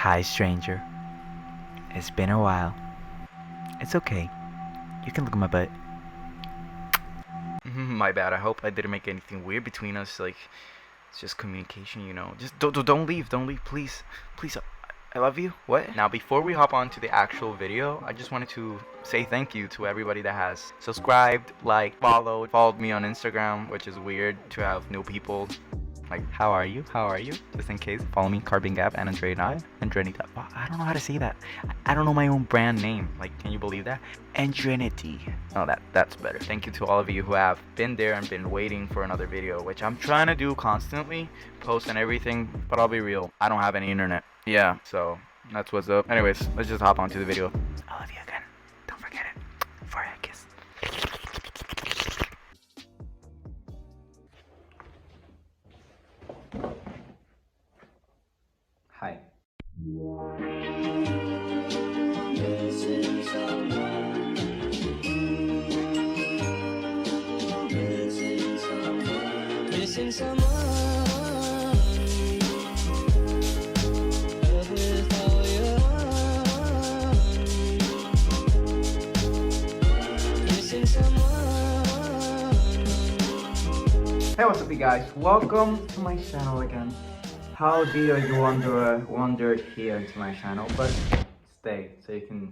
Hi, stranger. It's been a while. It's okay. You can look at my butt. My bad. I hope I didn't make anything weird between us. Like, it's just communication, you know. Just don't leave. Don't leave, please. Please. I love you. What? Now, before we hop on to the actual video, I just wanted to say thank you to everybody that has subscribed, liked, followed me on Instagram, which is weird to have new people. Like, how are you? How are you? Just in case, follow me, Carbon Gap, and Andrenita. I don't know how to say that. I don't know my own brand name. Like, can you believe that? Andrenity. Oh, that's better. Thank you to all of you who have been there and been waiting for another video, which I'm trying to do constantly, post and everything. But I'll be real, I don't have any internet. Yeah, so that's what's up. Anyways, let's just hop onto the video. I love you again. Don't forget it. Forehead kiss. Hi. Missing someone with all your missing someone. Hey, what's up, you guys? Welcome to my channel again. How dare you wander here into my channel, but stay so you can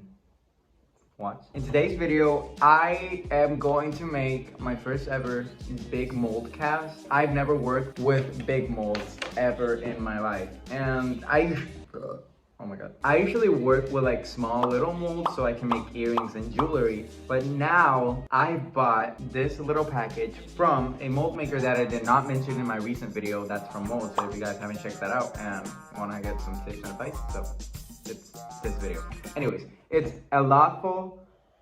watch. In today's video, I am going to make my first ever big mold cast. I've never worked with big molds ever in my life, and oh my god. I usually work with like small little molds so I can make earrings and jewelry. But now I bought this little package from a mold maker that I did not mention in my recent video. That's from Mold. So if you guys haven't checked that out and want to get some tips and advice, so it's this video. Anyways, it's a lawful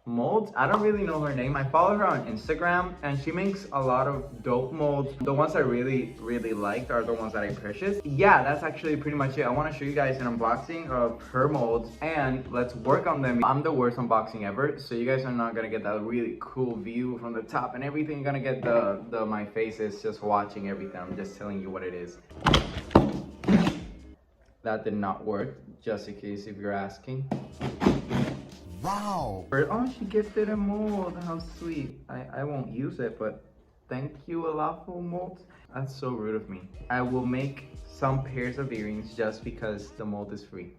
molds. I don't really know her name. I follow her on Instagram and she makes a lot of dope molds. The ones I really liked are the ones that I purchased. Yeah, that's actually pretty much it. I want to show you guys an unboxing of her molds and let's work on them. I'm the worst unboxing ever, so you guys are not gonna get that really cool view from the top and everything. You're gonna get the my face is just watching everything. I'm just telling you what it is. That did not work, just in case if you're asking. Wow. Oh, she gifted a mold. How sweet. I won't use it, but thank you, Alafo Mold. That's so rude of me. I will make some pairs of earrings just because the mold is free.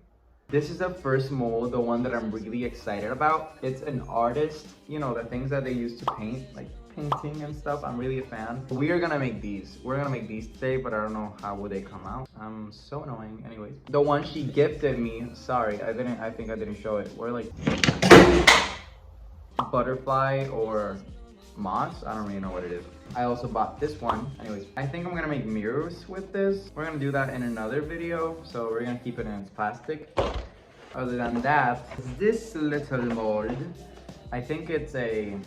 This is the first mold, the one that I'm really excited about. It's an artist, you know, the things that they use to paint, like painting and stuff. I'm really a fan. We are gonna make these. We're gonna make these today, but I don't know how would they come out. I'm so annoying. Anyways, the one she gifted me, sorry, I think I didn't show it. We're like butterfly or moss. I don't really know what it is. I also bought this one. Anyways, I think I'm gonna make mirrors with this. We're gonna do that in another video, so we're gonna keep it in its plastic. Other than that, this little mold, I think it's a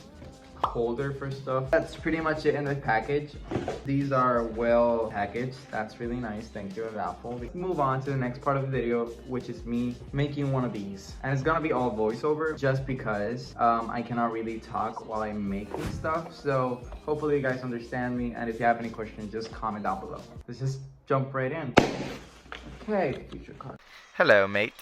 holder for stuff. That's pretty much it in the package. These are well packaged. That's really nice. Thank you, Apple. We move on to the next part of the video, which is me making one of these. And it's gonna be all voiceover just because I cannot really talk while I'm making stuff. So hopefully you guys understand me. And if you have any questions, just comment down below. Let's just jump right in. Okay, future card. Hello, mate.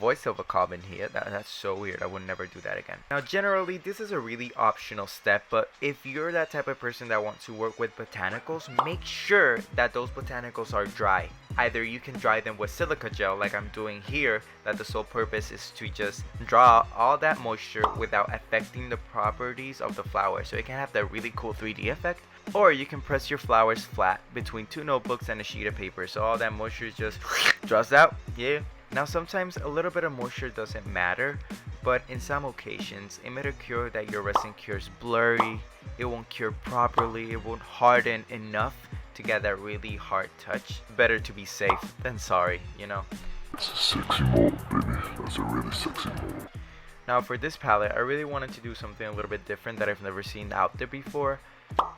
Voiceover Carbon here. That's so weird. I would never do that again. Now, generally, this is a really optional step, but if you're that type of person that wants to work with botanicals, make sure that those botanicals are dry. Either you can dry them with silica gel like I'm doing here, that the sole purpose is to just draw all that moisture without affecting the properties of the flower, so it can have that really cool 3D effect. Or you can press your flowers flat between two notebooks and a sheet of paper, so all that moisture just draws out. Yeah. Now sometimes a little bit of moisture doesn't matter, but in some occasions it may occur that your resin cures blurry, it won't cure properly, it won't harden enough to get that really hard touch. Better to be safe than sorry, you know. It's a sexy mold, baby. That's a really sexy mold. Now for this palette, I really wanted to do something a little bit different that I've never seen out there before.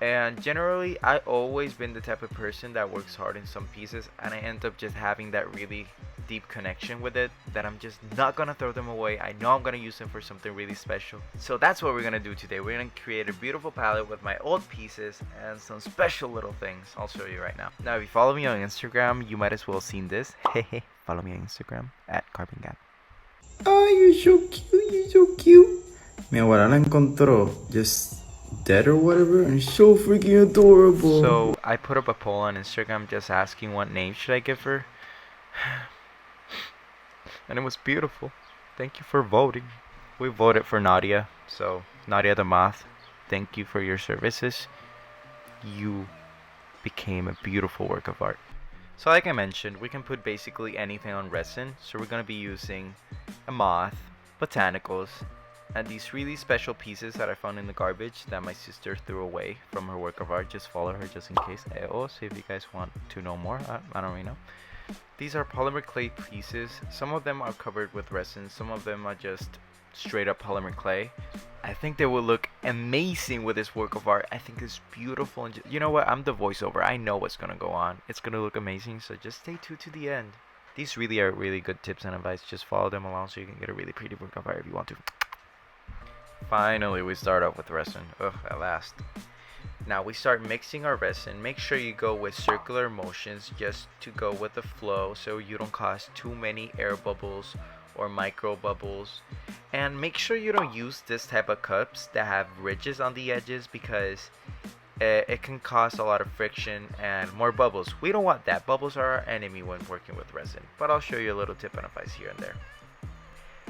And generally, I've always been the type of person that works hard in some pieces and I end up just having that really deep connection with it that I'm just not gonna throw them away. I know I'm gonna use them for something really special. So that's what we're gonna do today. We're gonna create a beautiful palette with my old pieces and some special little things. I'll show you right now. Now, if you follow me on Instagram, you might as well have seen this. Hehe. follow me on Instagram at CarbonGap. Oh, you're so cute, you're so cute. Mi abuela la encontró just dead or whatever, and it's so freaking adorable. So I put up a poll on Instagram just asking what name should I give her. And it was beautiful. Thank you for voting. We voted for Nadia. So Nadia the Moth, thank you for your services. You became a beautiful work of art. So like I mentioned, we can put basically anything on resin. So we're going to be using a moth, botanicals, and these really special pieces that I found in the garbage that my sister threw away from her work of art. Just follow her just in case. Also, if you guys want to know more, I don't really know. These are polymer clay pieces. Some of them are covered with resin. Some of them are just straight up polymer clay. I think they will look amazing with this work of art. I think it's beautiful. And you know what? I'm the voiceover. I know what's going to go on. It's going to look amazing. So just stay tuned to the end. These really are really good tips and advice. Just follow them along so you can get a really pretty work of art if you want to. Finally, we start off with resin. Ugh, at last. Now we start mixing our resin. Make sure you go with circular motions just to go with the flow so you don't cause too many air bubbles or micro bubbles. And make sure you don't use this type of cups that have ridges on the edges because it can cause a lot of friction and more bubbles. We don't want that. Bubbles are our enemy when working with resin. But I'll show you a little tip and advice here and there.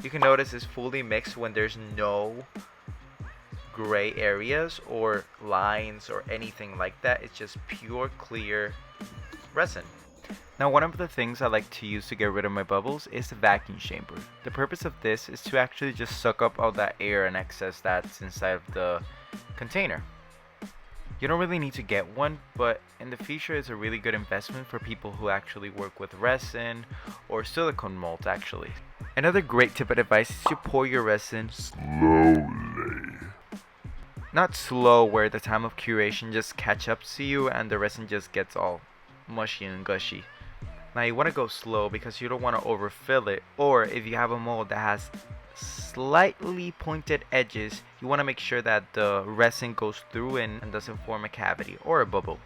You can notice it's fully mixed when there's no gray areas or lines or anything like that. It's just pure clear resin. Now one of the things I like to use to get rid of my bubbles is the vacuum chamber. The purpose of this is to actually just suck up all that air and excess that's inside of the container. You don't really need to get one, but in the future it's a really good investment for people who actually work with resin or silicone molds actually. Another great tip and advice is to pour your resin Slowly. not slow where the time of curation just catch up to you and the resin just gets all mushy and gushy. Now you want to go slow because you don't want to overfill it, or if you have a mold that has slightly pointed edges, you want to make sure that the resin goes through and doesn't form a cavity or a bubble.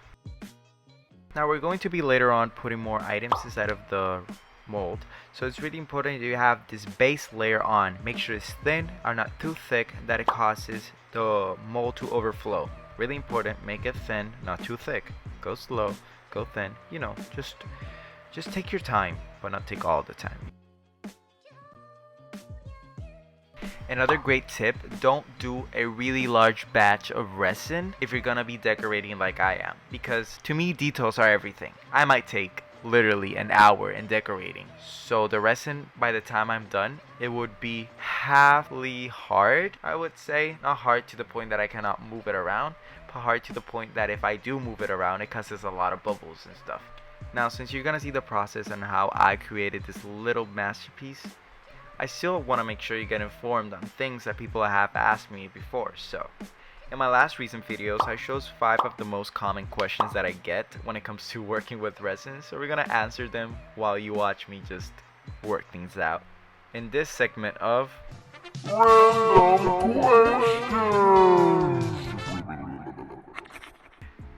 Now we're going to be later on putting more items inside of the mold, so it's really important that you have this base layer on. Make sure it's thin or not too thick that it causes the mold to overflow. Really important, make it thin, not too thick. Go slow, go thin, you know, just take your time, but not take all the time. Another great tip, don't do a really large batch of resin if you're gonna be decorating like I am, because to me details are everything. I might take literally an hour in decorating, so the resin by the time I'm done, it would be halfly hard, I would say. Not hard to the point that I cannot move it around, but hard to the point that if I do move it around, it causes a lot of bubbles and stuff. Now since you're gonna see the process and how I created this little masterpiece, I still want to make sure you get informed on things that people have asked me before. So in my last recent videos, I chose 5 of the most common questions that I get when it comes to working with resin, so we're gonna answer them while you watch me just work things out in this segment of Random questions.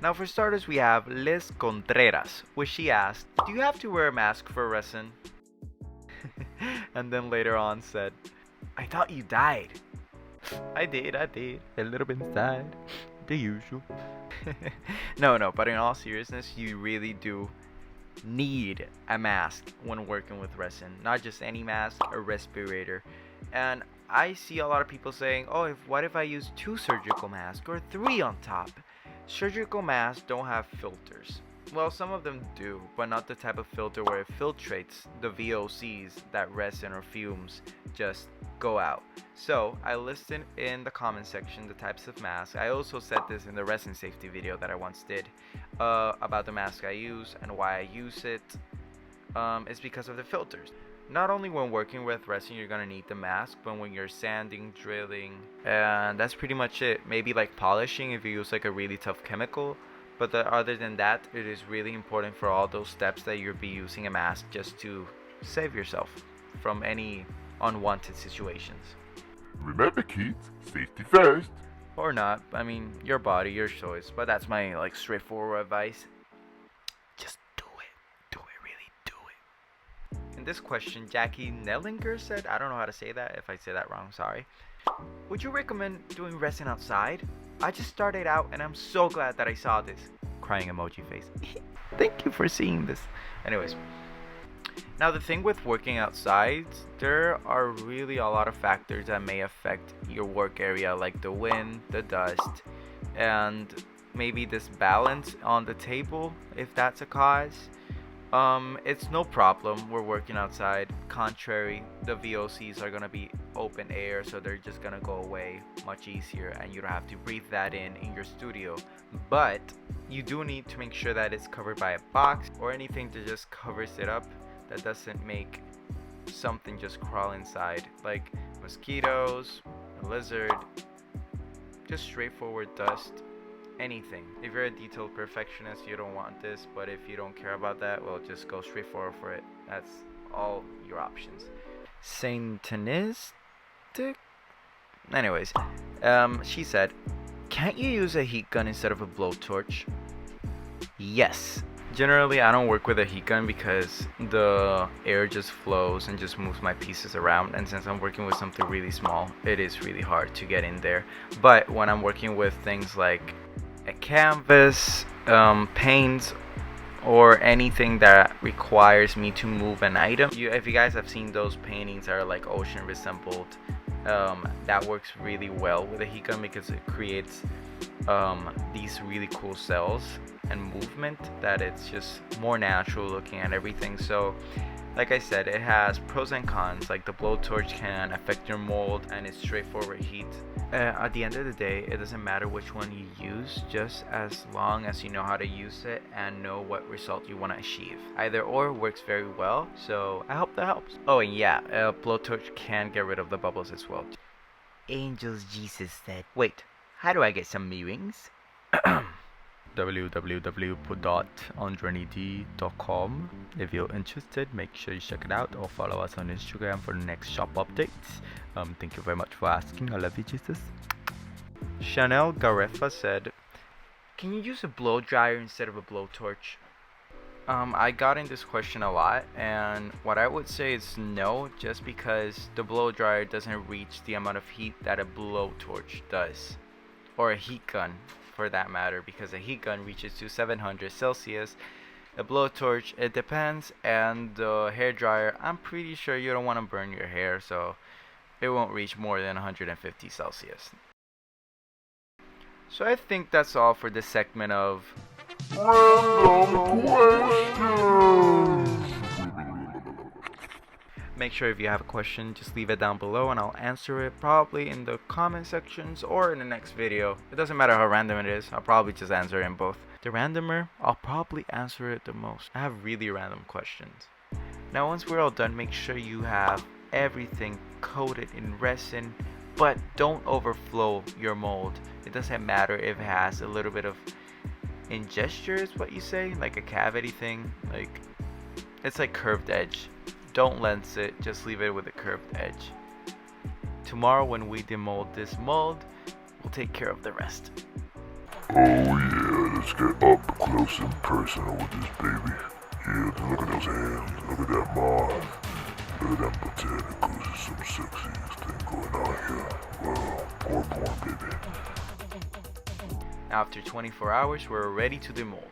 Now for starters, we have Liz Contreras, which she asked, do you have to wear a mask for resin? And then later on said, I thought you died. I did, a little bit inside, the usual. No, but in all seriousness, you really do need a mask when working with resin. Not just any mask, a respirator. And I see a lot of people saying, oh, what if I use 2 surgical masks or 3 on top? Surgical masks don't have filters. Well, some of them do, but not the type of filter where it filtrates the VOCs that resin or fumes just go out. So I listed in the comment section the types of masks. I also said this in the resin safety video that I once did about the mask I use and why I use it. It's because of the filters. Not only when working with resin you're gonna need the mask, but when you're sanding, drilling, and that's pretty much it. Maybe like polishing if you use like a really tough chemical. But other than that, it is really important for all those steps that you'll be using a mask just to save yourself from any unwanted situations. Remember kids, safety first. Or not, I mean, your body, your choice, but that's my like straightforward advice. Just do it, really do it. In this question, Jackie Nellinger said, I don't know how to say that. If I say that wrong, sorry. Would you recommend doing resin outside? I just started out and I'm so glad that I saw this. Crying emoji face. Thank you for seeing this. Anyways. Now the thing with working outside, there are really a lot of factors that may affect your work area, like the wind, the dust, and maybe this balance on the table, if that's a cause. It's no problem, we're working outside. Contrary, the VOCs are gonna be open air, so they're just gonna go away much easier and you don't have to breathe that in your studio. But you do need to make sure that it's covered by a box or anything that just covers it up, that doesn't make something just crawl inside, like mosquitoes, a lizard, just straightforward dust, anything. If you're a detailed perfectionist, you don't want this, but if you don't care about that, well, just go straight forward for it. That's all your options. Satanistic? Anyways, she said, can't you use a heat gun instead of a blowtorch? Yes. Generally, I don't work with a heat gun because the air just flows and just moves my pieces around, and since I'm working with something really small, it is really hard to get in there. But when I'm working with things like a canvas, paints, or anything that requires me to move an item, if you guys have seen those paintings that are like ocean resembled, that works really well with a heat gun because it creates these really cool cells and movement that it's just more natural looking and everything. So like I said, it has pros and cons. Like the blowtorch can affect your mold and it's straightforward heat. At the end of the day, it doesn't matter which one you use, just as long as you know how to use it and know what result you want to achieve. Either or works very well, so I hope that helps. Oh, and yeah, a blowtorch can get rid of the bubbles as well. Angels Jesus said, wait, how do I get some earrings? www.andrenid.com. If you're interested, make sure you check it out or follow us on Instagram for the next shop updates. Thank you very much for asking. I love you, Jesus. Chanel Garefa said, can you use a blow dryer instead of a blowtorch? I got in this question a lot, and what I would say is no, just because the blow dryer doesn't reach the amount of heat that a blowtorch does, or a heat gun for that matter, because a heat gun reaches to 700 Celsius. A blowtorch, it depends, and the hair dryer, I'm pretty sure you don't want to burn your hair, so it won't reach more than 150 Celsius. So I think that's all for this segment of Random questions. Make sure if you have a question, just leave it down below and I'll answer it probably in the comment sections or in the next video. It doesn't matter how random it is, I'll probably just answer it in both. The randomer, I'll probably answer it the most. I have really random questions. Now once we're all done, make sure you have everything coated in resin, but don't overflow your mold. It doesn't matter if it has a little bit of ingesture is what you say, like a cavity thing, like it's like curved edge. Don't lens it, just leave it with a curved edge. Tomorrow when we demold this mold, we'll take care of the rest. Oh yeah, let's get up close and personal with this baby. Yeah, look at those hands, look at that moth, look at them botanicals, there's some sexy thing going on here. Wow, poor baby. After 24 hours, we're ready to demold.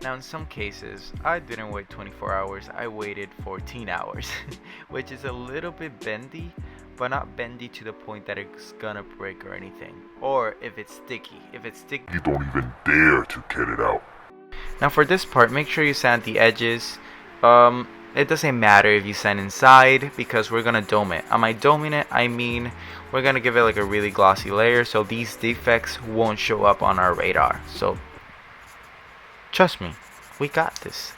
Now in some cases, I didn't wait 24 hours, I waited 14 hours, which is a little bit bendy, but not bendy to the point that it's gonna break or anything. Or if it's sticky, You don't even dare to get it out. Now for this part, make sure you sand the edges. It doesn't matter if you sand inside because we're gonna dome it. Am I doming it? I mean, we're gonna give it like a really glossy layer so these defects won't show up on our radar. So trust me, we got this.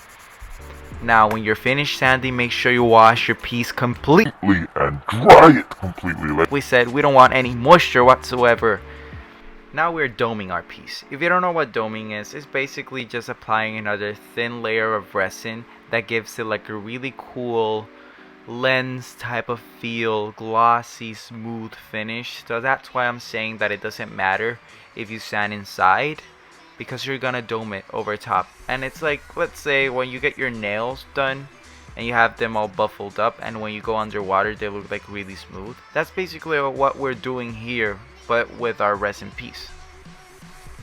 Now when you're finished sanding, make sure you wash your piece completely And dry it completely. Like we said, we don't want any moisture whatsoever. Now we're doming our piece. If you don't know what doming is, it's basically just applying another thin layer of resin that gives it like a really cool lens type of feel, glossy, smooth finish. So that's why I'm saying that it doesn't matter if you sand inside. because you're gonna dome it over top. And it's like, let's say when you get your nails done and you have them all buffled up, and when you go underwater they look like really smooth. That's basically what we're doing here, but with our resin piece.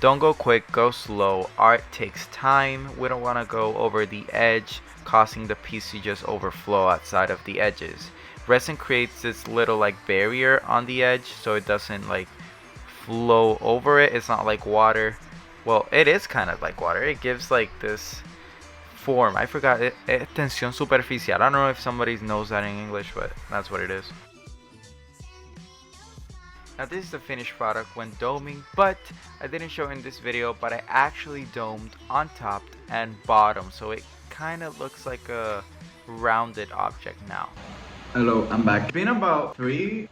Don't go quick, go slow. Art takes time. We don't want to go over the edge, causing the piece to just overflow outside of the edges. Resin creates this little like barrier on the edge so it doesn't like flow over it. It's not like water. Well, it is kind of like water. It gives like this form. I forgot it. Tensión superficial. I don't know if somebody knows that in English, but that's what it is. Now this is the finished product when doming, but I didn't show in this video, but I actually domed on top and bottom, so it kind of looks like a rounded object now. Hello, I'm back. It's been about 3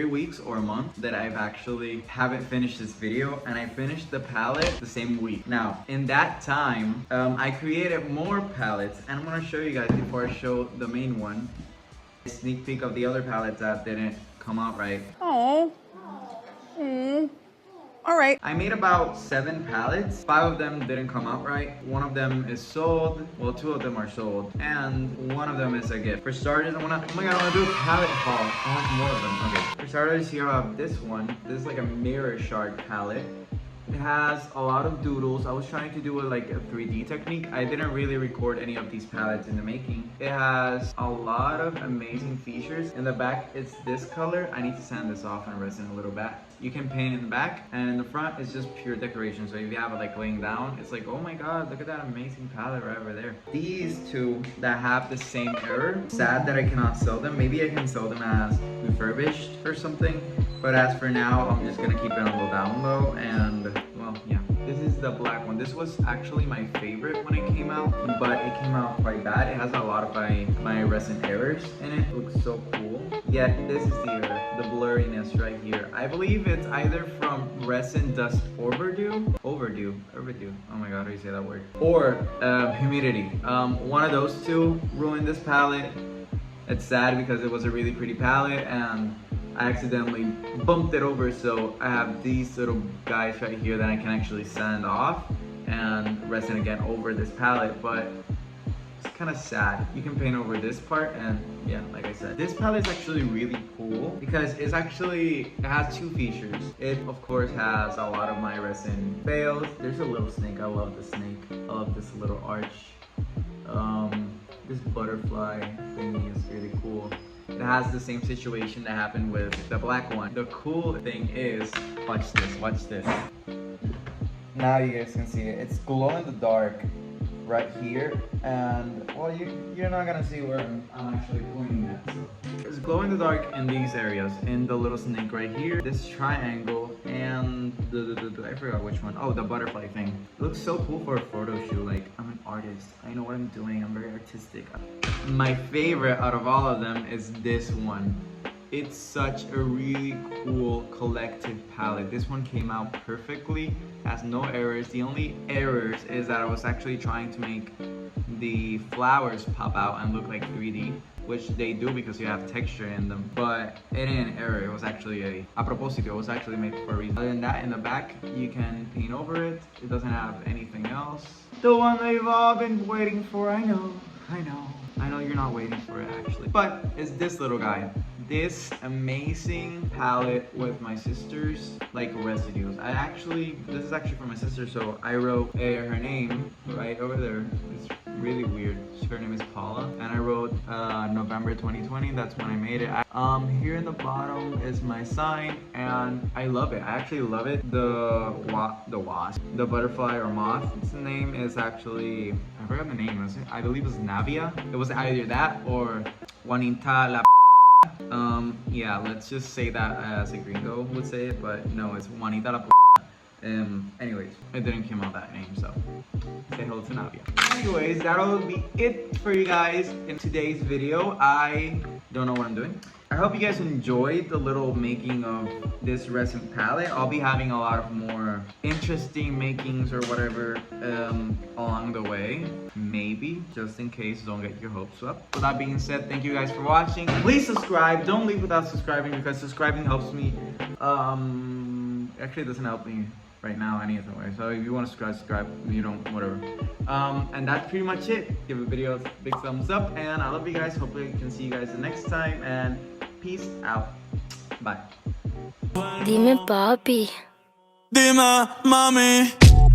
weeks or a month that I've actually haven't finished this video, and I finished the palette the same week. Now, in that time, I created more palettes, and I'm gonna show you guys before I show the main one. A sneak peek of the other palettes that didn't come out right. Oh. All right. I made about 7 palettes. 5 of them didn't come out right. 1 of them is sold. Well, 2 of them are sold, and 1 of them is a gift. For starters, oh my god, I wanna do a palette haul. I have more of them. Okay. For starters, here I have this one. This is like a mirror shard palette. It has a lot of doodles. I was trying to do like a 3D technique. I didn't really record any of these palettes in the making. It has a lot of amazing features. In the back, it's this color. I need to sand this off and resin a little bit. You can paint in the back, and in the front, it's just pure decoration. So if you have it like laying down, it's like, oh my god, look at that amazing palette right over there. These 2 that have the same error, sad that I cannot sell them. Maybe I can sell them as refurbished or something. But as for now, I'm just gonna keep it on the down low, and well, yeah. This is the black one. This was actually my favorite when it came out, but it came out quite bad. It has a lot of my resin errors in it. It looks so cool. Yet this is the blurriness right here. I believe it's either from resin dust overdue. Oh my god, how do you say that word? Or humidity. One of those 2 ruined this palette. It's sad because it was a really pretty palette, and I accidentally bumped it over, so I have these little guys right here that I can actually sand off and resin again over this palette, but it's kind of sad. You can paint over this part, and yeah, like I said, this palette is actually really cool because it has 2 features. It of course has a lot of my resin fails. There's a little snake. I love the snake. I love this little arch. This butterfly thingy is really cool. It has the same situation that happened with the black one. The cool thing is, watch this. Now you guys can see it. It's glow in the dark right here, and well, you're not gonna see where I'm actually pointing at. So it's glow in the dark in these areas, in the little snake right here, this triangle, and I forgot which one. Oh, the butterfly thing. It looks so cool for a photo shoot. Like, I'm an artist. I know what I'm doing. I'm very artistic. My favorite out of all of them is this one. It's such a really cool collective palette. This one came out perfectly, has no errors. The only errors is that I was actually trying to make the flowers pop out and look like 3D, which they do because you have texture in them, but it ain't an error. It was actually a propósito. It was actually made for a reason. Other than that, in the back, you can paint over it. It doesn't have anything else. The one that you've all been waiting for, I know you're not waiting for it actually. But it's this little guy. This amazing palette with my sister's like residues. This is actually for my sister, so I wrote her name right over there. It's really weird. Her name is Paula, and I wrote November 2020. That's when I made it. Here in the bottom is my sign, and I love it. I actually love it. The wasp, the butterfly or moth. Its name is actually, I forgot the name. I believe it's Navia. It was either that or Juanita la. Yeah, let's just say that as a gringo would say it, but no, it's Juanita la. Anyways, it didn't come out that name, so say hello to Navia. Anyways, that'll be it for you guys in today's video. I don't know what I'm doing. I hope you guys enjoyed the little making of this resin palette. I'll be having a lot of more interesting makings or whatever along the way. Maybe, just in case, don't get your hopes up. With that being said, thank you guys for watching. Please subscribe. Don't leave without subscribing because subscribing helps me actually doesn't help me right now anyway. So if you want to subscribe. If you don't, whatever. And that's pretty much it. Give the video a big thumbs up, and I love you guys. Hopefully I can see you guys the next time, and peace out. Bye. Dime papi. Dime, mami.